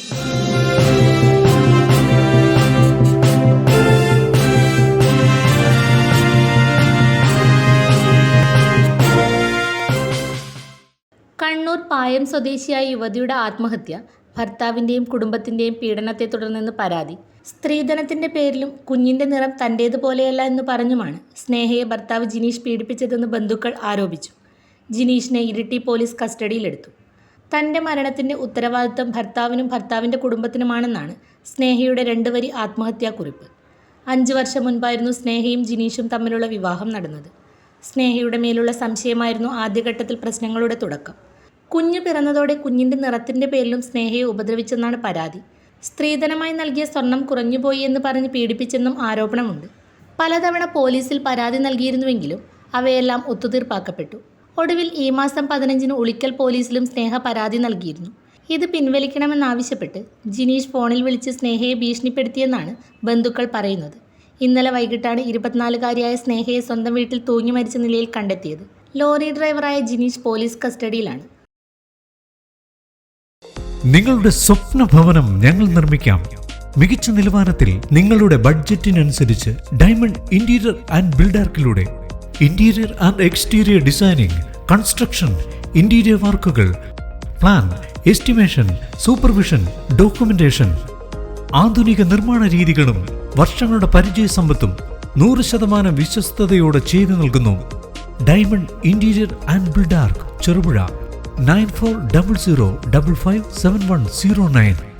കണ്ണൂർ പായം സ്വദേശിയായ യുവതിയുടെ ആത്മഹത്യ ഭർത്താവിൻ്റെയും കുടുംബത്തിൻ്റെയും പീഡനത്തെ തുടർന്നെന്ന് പരാതി. സ്ത്രീധനത്തിൻ്റെ പേരിലും കുഞ്ഞിൻ്റെ നിറം തൻ്റേതുപോലെയല്ല എന്ന് പറഞ്ഞുമാണ് സ്നേഹയെ ഭർത്താവ് ജിനീഷ് പീഡിപ്പിച്ചതെന്ന് ബന്ധുക്കൾ ആരോപിച്ചു. ജിനീഷിനെ ഇരിട്ടി പോലീസ് കസ്റ്റഡിയിലെടുത്തു. തൻ്റെ മരണത്തിൻ്റെ ഉത്തരവാദിത്തം ഭർത്താവിനും ഭർത്താവിൻ്റെ കുടുംബത്തിനുമാണെന്നാണ് സ്നേഹയുടെ 2 വരി ആത്മഹത്യാക്കുറിപ്പ്. 5 വർഷം മുൻപായിരുന്നു സ്നേഹയും ജിനീഷും തമ്മിലുള്ള വിവാഹം നടന്നത്. സ്നേഹയുടെ മേലുള്ള സംശയമായിരുന്നു ആദ്യഘട്ടത്തിൽ പ്രശ്നങ്ങളുടെ തുടക്കം. കുഞ്ഞ് പിറന്നതോടെ കുഞ്ഞിൻ്റെ നിറത്തിൻ്റെ പേരിലും സ്നേഹയെ ഉപദ്രവിച്ചെന്നാണ് പരാതി. സ്ത്രീധനമായി നൽകിയ സ്വർണം കുറഞ്ഞുപോയി എന്ന് പറഞ്ഞ് പീഡിപ്പിച്ചെന്നും ആരോപണമുണ്ട്. പലതവണ പോലീസിൽ പരാതി നൽകിയിരുന്നുവെങ്കിലും അവയെല്ലാം ഒത്തുതീർപ്പാക്കപ്പെട്ടു. ഒടുവിൽ ഈ മാസം 15-ന് ഉളിക്കൽ പോലീസിലും സ്നേഹ പരാതി നൽകിയിരുന്നു. ഇത് പിൻവലിക്കണമെന്നാവശ്യപ്പെട്ട് ജിനീഷ് ഫോണിൽ വിളിച്ച് സ്നേഹയെ ഭീഷണിപ്പെടുത്തിയെന്നാണ് ബന്ധുക്കൾ പറയുന്നത്. ഇന്നലെ വൈകിട്ടാണ് 24-കാരിയായ സ്നേഹയെ സ്വന്തം വീട്ടിൽ തൂങ്ങി മരിച്ച നിലയിൽ കണ്ടെത്തിയത്. ലോറി ഡ്രൈവറായ ജിനീഷ് പോലീസ് കസ്റ്റഡിയിലാണ്. നിങ്ങളുടെ സ്വപ്ന ഭവനം ഞങ്ങൾ നിർമ്മിക്കാം. മികച്ച നിലവാരത്തിൽ നിങ്ങളുടെ ബഡ്ജറ്റിനനുസരിച്ച് ഡയമണ്ട് ഇന്റീരിയർ ആൻഡ് ബിൽഡാർക്കിലൂടെ interior and exterior designing, construction, interior വർക്കുകൾ, പ്ലാൻ, എസ്റ്റിമേഷൻ, സൂപ്പർവിഷൻ, ഡോക്യുമെന്റേഷൻ, ആധുനിക നിർമ്മാണ രീതികളും വർഷങ്ങളുടെ പരിചയസമ്പത്തും 100% വിശ്വസ്തയോടെ ചെയ്തു നൽകുന്നു. Diamond interior and Buildark, Cherupuzha. 9400557109.